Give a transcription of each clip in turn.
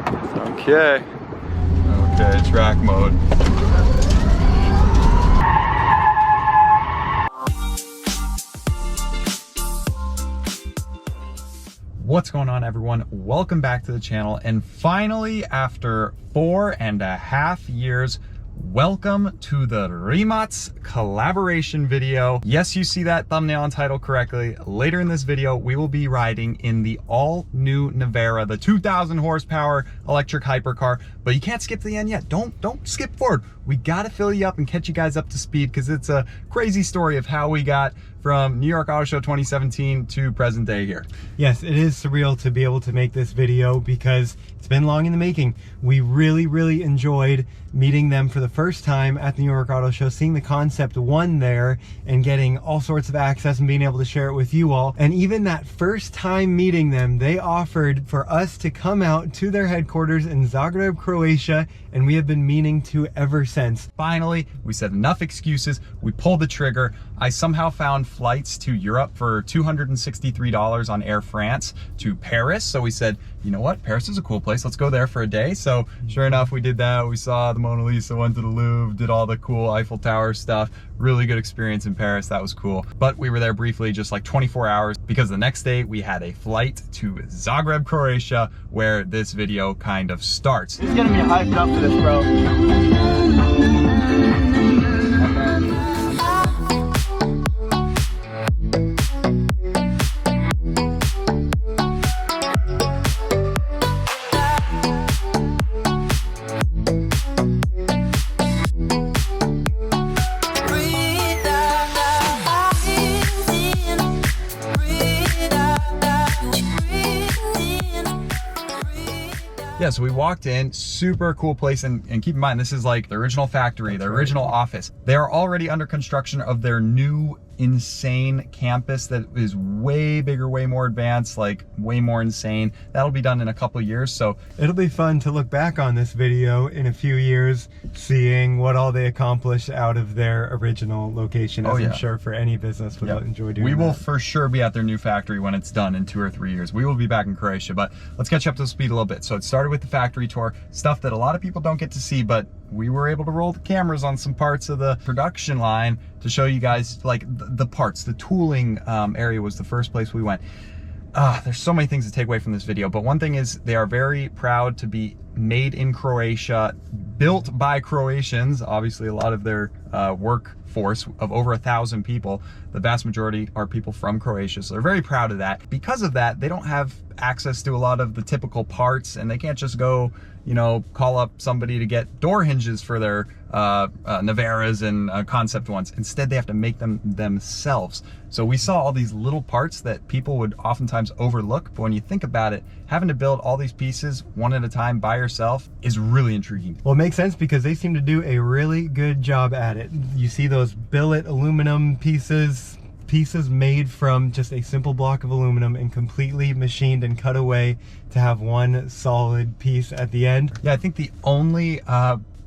Okay. Okay, track mode. What's going on, everyone? Welcome back to the channel, and finally, after 4.5 years, welcome to the Rimac collaboration video. Yes, you see that thumbnail and title correctly. Later in this video, we will be riding in the all-new Nevera, the 2,000 horsepower electric hypercar, but you can't skip to the end yet. Don't skip forward. We gotta fill you up and catch you guys up to speed, because it's a crazy story of how we got from New York Auto Show 2017 to present day here. Yes, it is surreal to be able to make this video because it's been long in the making. We really enjoyed meeting them for the first time at the New York Auto Show, seeing the Concept 1 there and getting all sorts of access and being able to share it with you all. And even that first time meeting them, they offered for us to come out to their headquarters in Zagreb, Croatia, and we have been meaning to ever since. Finally, we said enough excuses. We pulled the trigger. I somehow found flights to Europe for $263 on Air France to Paris. So we said, you know what? Paris is a cool place. Let's go there for a day. So sure enough, we did that. We saw the Mona Lisa, went to the Louvre, did all the cool Eiffel Tower stuff. Really good experience in Paris. That was cool. But we were there briefly, just like 24 hours, because the next day we had a flight to Zagreb, Croatia, where this video kind of starts. He's getting me hyped up for this, bro. Yeah, so we walked in, super cool place, and keep in mind, this is like the original factory, the original office. They are already under construction of their new insane campus that is way bigger, way more advanced, like way more insane. That'll be done in a couple of years, so it'll be fun to look back on this video in a few years, seeing what all they accomplished out of their original location, as I'm sure for any business would enjoy doing. We will for sure be at their new factory when it's done in 2 or 3 years. We will be back in Croatia, but let's catch up to speed a little bit. So it started with the factory tour, stuff that a lot of people don't get to see, but we were able to roll the cameras on some parts of the production line to show you guys, like, the parts. The tooling area was the first place we went. There's so many things to take away from this video, but one thing is they are very proud to be made in Croatia, built by Croatians. Obviously, a lot of their workforce of over 1,000 people, the vast majority are people from Croatia, so they're very proud of that. Because of that, they don't have access to a lot of the typical parts, and they can't just go, you know, call up somebody to get door hinges for their Neveras and Concept ones. Instead, they have to make them themselves. So we saw all these little parts that people would oftentimes overlook, but when you think about it, having to build all these pieces one at a time by yourself is really intriguing. Well, it makes sense because they seem to do a really good job at it. You see those billet aluminum pieces made from just a simple block of aluminum and completely machined and cut away to have one solid piece at the end. Yeah, I think the only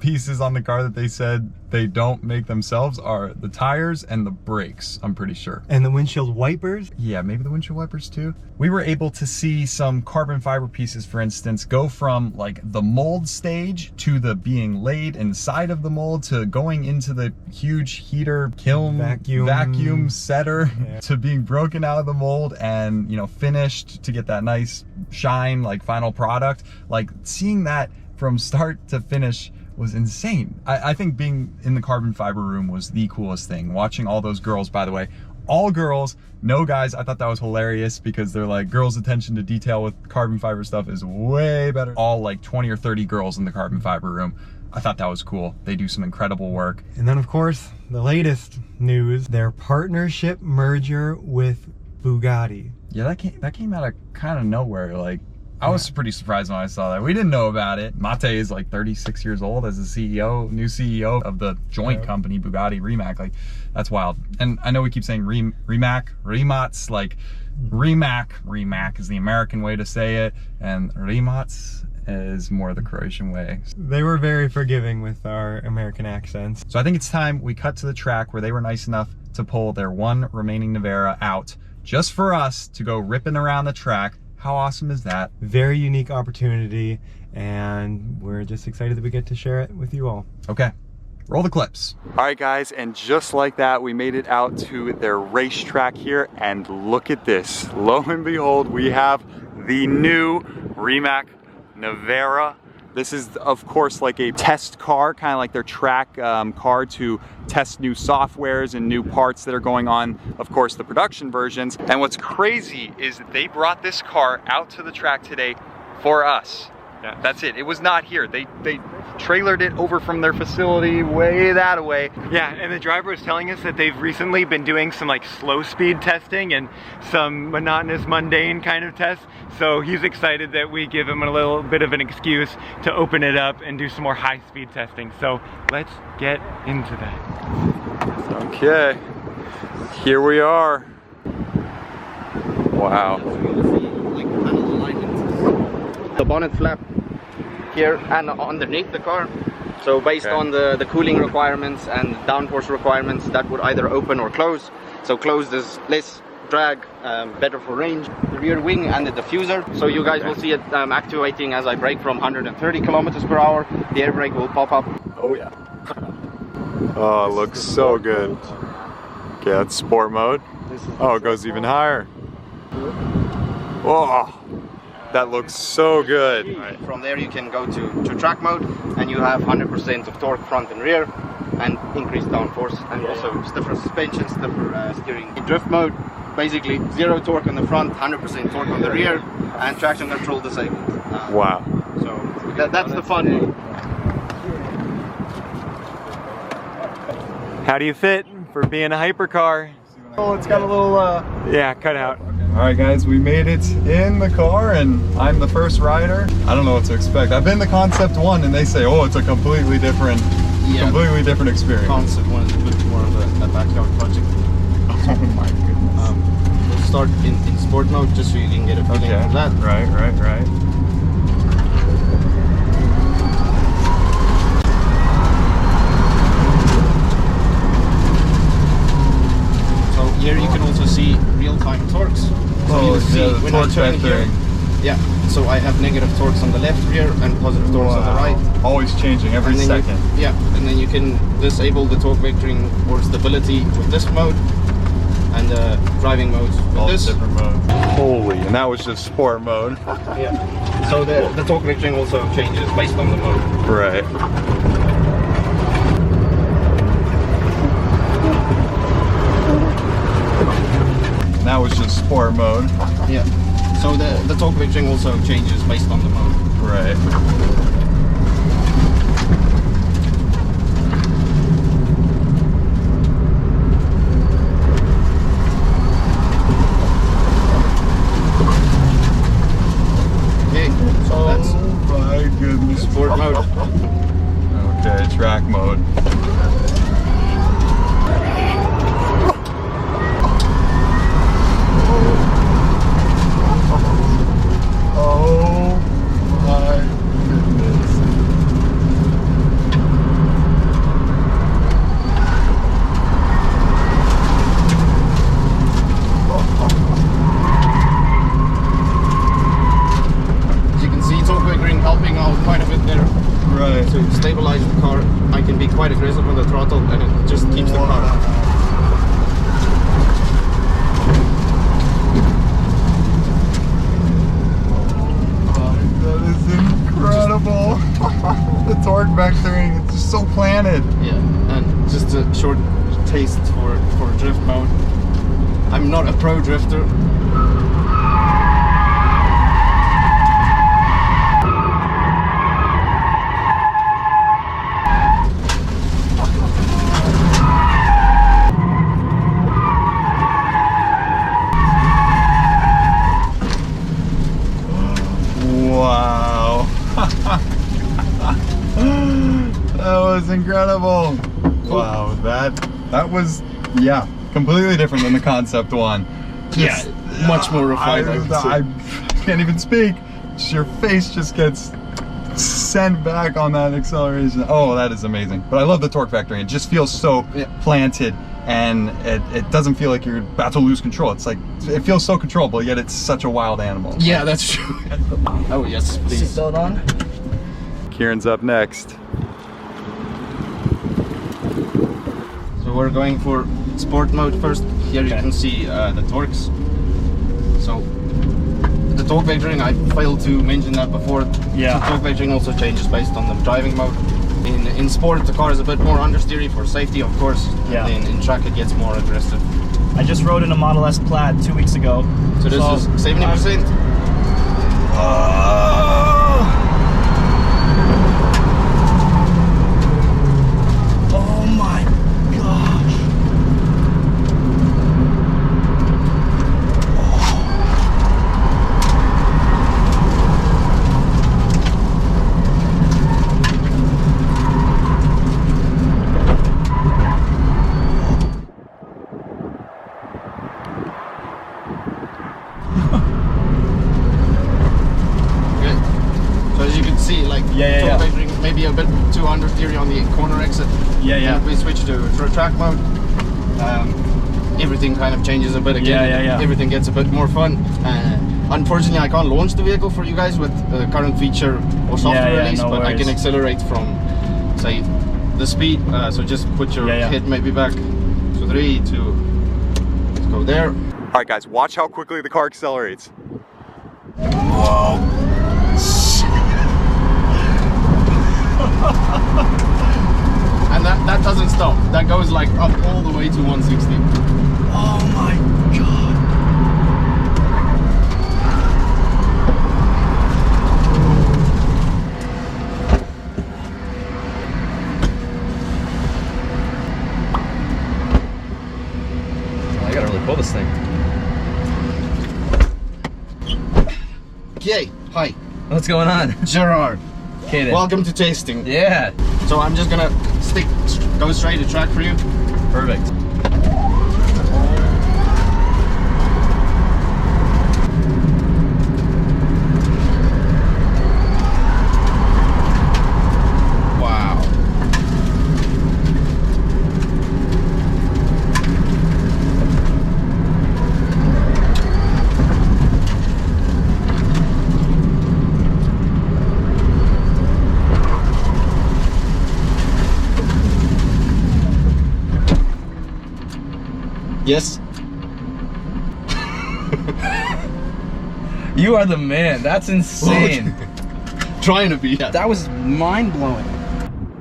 pieces on the car that they said they don't make themselves are the tires and the brakes, I'm pretty sure. And the windshield wipers? Yeah, maybe the windshield wipers too. We were able to see some carbon fiber pieces, for instance, go from like the mold stage to the being laid inside of the mold to going into the huge heater kiln vacuum setter to being broken out of the mold and, you know, finished to get that nice shine, like final product. Like seeing that from start to finish was insane. I think being in the carbon fiber room was the coolest thing. Watching all those girls, by the way, all girls, no guys. I thought that was hilarious because they're like, girls' attention to detail with carbon fiber stuff is way better. All like 20 or 30 girls in the carbon fiber room. I thought that was cool. They do some incredible work. And then of course, the latest news, their partnership merger with Bugatti. Yeah, that came out of kind of nowhere. Like, I was pretty surprised when I saw that. We didn't know about it. Mate is like 36 years old as the CEO, new CEO of the joint company, Bugatti Rimac. Like, that's wild. And I know we keep saying Rimac, like Rimac is the American way to say it, and Rimac is more the Croatian way. They were very forgiving with our American accents. So I think it's time we cut to the track where they were nice enough to pull their one remaining Nevera out just for us to go ripping around the track, How awesome is that? Very unique opportunity, and we're just excited that we get to share it with you all. Okay, roll the clips. All right guys, and just like that, we made it out to their racetrack here, and look at this. Lo and behold, we have the new Rimac Nevera. This is, of course, like a test car, kind of like their track car to test new softwares and new parts that are going on, of course, the production versions. And what's crazy is that they brought this car out to the track today for us. Yeah. That's it. It was not here. They trailered it over from their facility way that away. Yeah, and the driver was telling us that they've recently been doing some like slow speed testing and some monotonous, mundane kind of tests. So he's excited that we give him a little bit of an excuse to open it up and do some more high speed testing. So let's get into that. Okay, here we are. Wow. The bonnet flap here and underneath the car. So based on the cooling requirements and downforce requirements, that would either open or close. So closed is less drag, better for range. The rear wing and the diffuser. So you guys will see it actuating as I brake from 130 kilometers per hour. The air brake will pop up. Oh yeah. Oh, it looks so good. Okay, that's sport mode. Oh, it goes even higher. Oh. That looks so good. Right. From there you can go to track mode, and you have 100% of torque front and rear, and increased downforce, and also stiffer suspension, stiffer steering. In drift mode, basically 0 torque on the front, 100% torque on the rear, and traction control disabled. Wow. So that's the fun mode. How do you fit for being a hypercar? Oh, it's got a little yeah, cut out. All right guys, we made it in the car and I'm the first rider. I don't know what to expect. I've been to Concept 1 and they say, oh, it's a completely different experience. Concept 1 is a bit more of a backyard project. Oh my goodness. We'll start in sport mode just so you can get a feeling of that. Right. Here you can also see real-time torques. So you see when I turn here, yeah. So I have negative torques on the left rear and positive torques on the right. Always changing every second. And then you can disable the torque vectoring or stability with this mode, and driving modes with all this. Different modes. Holy, and that was just sport mode. Yeah. So the torque vectoring also changes based on the mode. Right. That was just sport mode. Yeah. So the torque vectoring also changes based on the mode. Right. Okay. So that's my goodness. Sport mode. Okay, track mode. To stabilize the car, I can be quite aggressive on the throttle and it just keeps the car up. That is incredible. The torque vectoring, it's just so planted. Yeah, and just a short taste for drift mode. I'm not a pro drifter. Wow. That was incredible. Wow, that was, yeah, completely different than the Concept 1. Just, yeah, much more refined. I can't even speak. Just your face just gets sent back on that acceleration. Oh, that is amazing. But I love the torque vectoring. It just feels so planted and it doesn't feel like you're about to lose control. It's like, it feels so controllable, yet it's such a wild animal. Yeah, that's true. Oh yes, please. Seatbelt on. Kieran's up next. So we're going for sport mode first. Here you can see the torques. So the torque vectoring, I failed to mention that before. Yeah. So torque vectoring also changes based on the driving mode. In sport, the car is a bit more understeery for safety, of course. Yeah. And then in track, it gets more aggressive. I just rode in a Model S Plaid 2 weeks ago. So this is 70%. Oh my gosh. Good. So as you can see, like Yeah. torque vectoring maybe a bit too understeery on the corner exit. Yeah. And if we switch to track mode, everything kind of changes a bit again. Yeah. Everything gets a bit more fun. Unfortunately, I can't launch the vehicle for you guys with the current feature or software Yeah, release, no but I worries. can accelerate from, say, the speed. So just put your Yeah. head maybe back. So 3, 2, let's go there. All right, guys, watch how quickly the car accelerates. And that doesn't stop. That goes like up all the way to 160. Oh my god. I gotta really pull this thing. Okay, hi, What's going on? Gerard. Okay then. Welcome to tasting. Yeah. So I'm just gonna go straight to track for you. Perfect. Wow. Yes. You are the man. That's insane. Trying to be. That was mind blowing.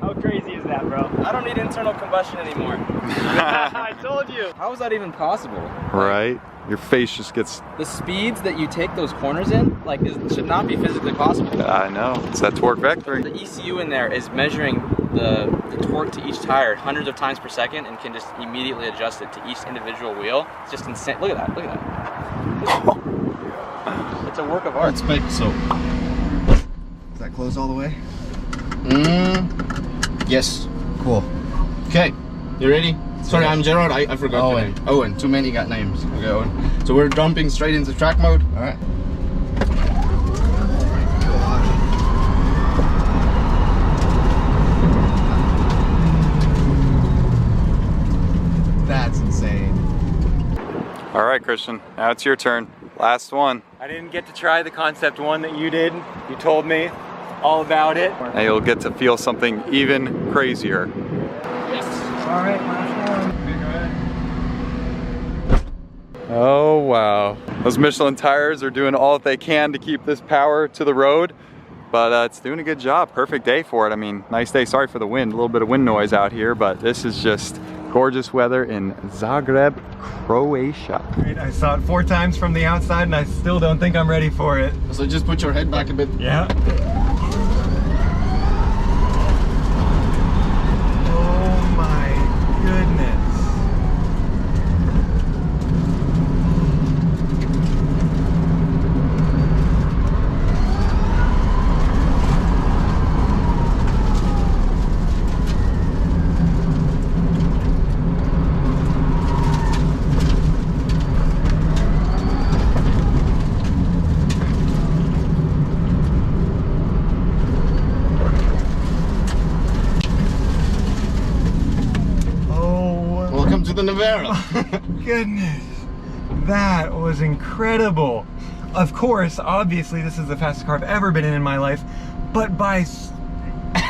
How crazy is that, bro? I don't need internal combustion anymore. I told you. How is that even possible? Right? Your face just gets, The speeds that you take those corners in, like, should not be physically possible. I know, it's that torque vectoring. The ECU in there is measuring the torque to each tire hundreds of times per second and can just immediately adjust it to each individual wheel. It's just insane. Look at that. Look at that. It's a work of art. Spec, so. Does that close all the way? Yes. Cool. Okay, you ready? Sorry, I'm Gerard. I forgot your Owen. name. Owen. Too many got names. Okay, Owen. So we're jumping straight into track mode. All right. That's insane. All right, Christian, now it's your turn. Last one. I didn't get to try the concept one that you did. You told me all about it. Now you'll get to feel something even crazier. All right, last one. Oh, wow. Those Michelin tires are doing all that they can to keep this power to the road, but it's doing a good job. Perfect day for it. I mean, nice day. Sorry for the wind, a little bit of wind noise out here, but this is just gorgeous weather in Zagreb, Croatia. Great, I saw it 4 times from the outside and I still don't think I'm ready for it. So just put your head back a bit. Yeah. Oh my goodness. the Nevera. Goodness, that was incredible. Of course, obviously, this is the fastest car I've ever been in my life, but by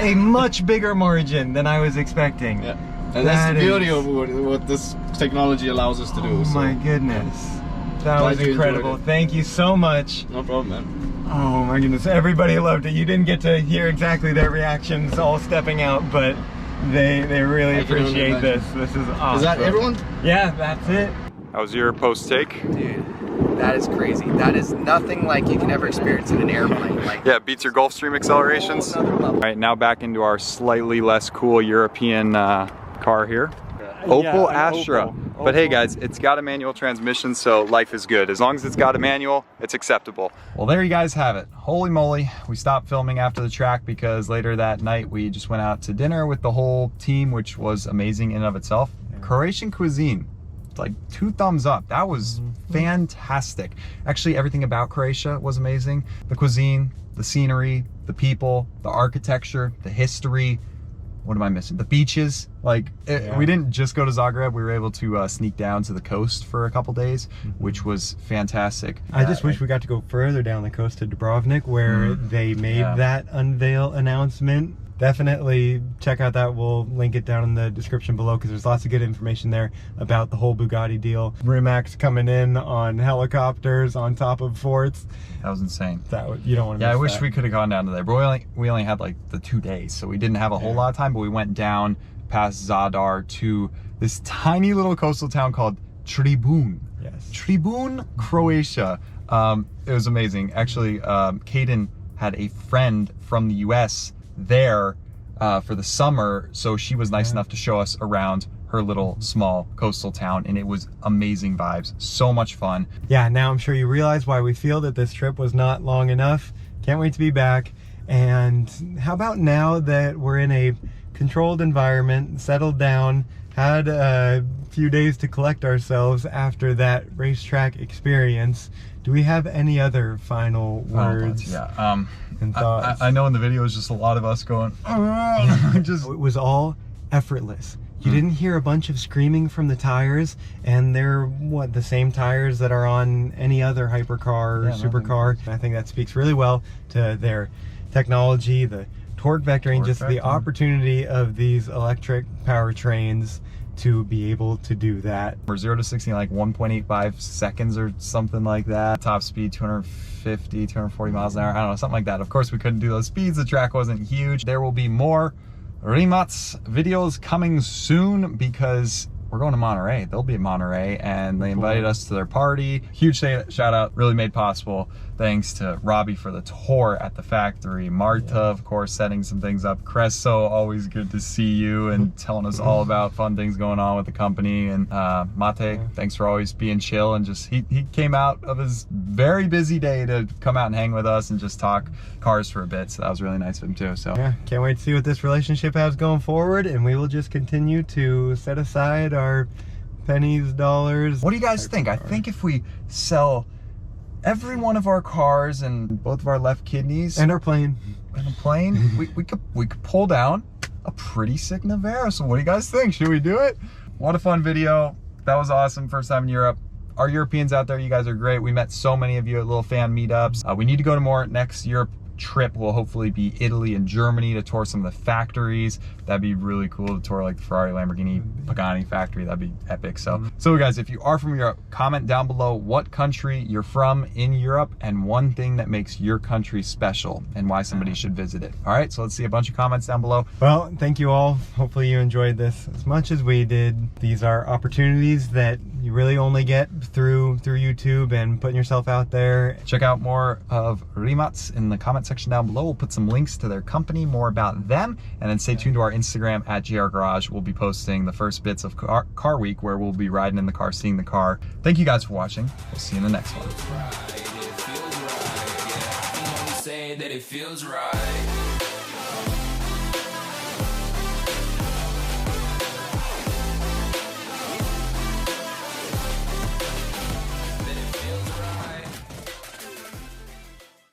a much bigger margin than I was expecting. Yeah. And that's the beauty of what this technology allows us to do. Oh my goodness. That was incredible. Thank you so much. No problem, man. Oh my goodness, everybody loved it. You didn't get to hear exactly their reactions all stepping out, but they really appreciate this. This is awesome. Is that everyone? Yeah, that's it. How was your post take? Dude, that is crazy. That is nothing like you can ever experience in an airplane. Like, Yeah, it beats your Gulfstream accelerations. Whole nother level. All right, now back into our slightly less cool European car here. Opel Astra. But hey guys, it's got a manual transmission, so life is good. As long as it's got a manual, it's acceptable. Well, there you guys have it. Holy moly, we stopped filming after the track because later that night we just went out to dinner with the whole team, which was amazing in and of itself. Croatian cuisine, like 2 thumbs up. That was fantastic. Actually, everything about Croatia was amazing. The cuisine, the scenery, the people, the architecture, the history. What am I missing? The beaches. Like, we didn't just go to Zagreb. We were able to sneak down to the coast for a couple days, which was fantastic. I just wish we got to go further down the coast to Dubrovnik, where they made that unveil announcement. Definitely check out that. We'll link it down in the description below because there's lots of good information there about the whole Bugatti deal. Rimac's coming in on helicopters on top of forts. That was insane. You don't want to miss I wish that. we could have gone down to there, but we only had like the 2 days, so we didn't have a whole lot of time, but we went down past Zadar to this tiny little coastal town called Tribun. Yes. Tribun, Croatia. It was amazing. Actually, Kaden had a friend from the US there for the summer, so she was nice enough to show us around her little small coastal town, and it was amazing vibes. So much fun. Yeah, now I'm sure you realize why we feel that this trip was not long enough. Can't wait to be back. And how about now that we're in a controlled environment, settled down, had a few days to collect ourselves after that racetrack experience, do we have any other final words? And thoughts? I know in the video it was just a lot of us going, it was all effortless. You didn't hear a bunch of screaming from the tires, and they're the same tires that are on any other hypercar or supercar. I think that speaks really well to their technology, the torque vectoring, just the opportunity of these electric powertrains to be able to do that. We're 0 to 60 in like 1.85 seconds or something like that. Top speed 250, 240 miles an hour. I don't know, something like that. Of course, we couldn't do those speeds. The track wasn't huge. There will be more Rimac videos coming soon because we're going to Monterey. They'll be at Monterey, and they invited us to their party. Huge shout out, really made possible. Thanks to Robbie for the tour at the factory. Marta, of course, setting some things up. Cresso, always good to see you and telling us all about fun things going on with the company. And Mate, thanks for always being chill, and just he came out of his very busy day to come out and hang with us and just talk cars for a bit. So that was really nice of him too. So yeah, can't wait to see what this relationship has going forward, and we will just continue to set aside our pennies, dollars. What do you guys think? I think if we sell every one of our cars and both of our left kidneys and our plane, we could pull down a pretty sick Nevera. So what do you guys think? Should we do it? What a fun video. That was awesome. First time in Europe. Our Europeans out there, you guys are great. We met so many of you at little fan meetups. We need to go to more. Next Europe trip will hopefully be Italy and Germany to tour some of the factories. That'd be really cool to tour like the Ferrari, Lamborghini, Pagani factory. That'd be epic. So guys, if you are from Europe, comment down below what country you're from in Europe and one thing that makes your country special and why somebody should visit it. All right, so let's see a bunch of comments down below. Well, thank you all. Hopefully you enjoyed this as much as we did. These are opportunities that you really only get through YouTube and putting yourself out there. Check out more of Rimac in the comment section down below. We'll put some links to their company, more about them, and then stay tuned to our Instagram at GR Garage. We'll be posting the first bits of car week where we'll be riding in the car, seeing the car. Thank you guys for watching. We'll see you in the next one. That it feels right.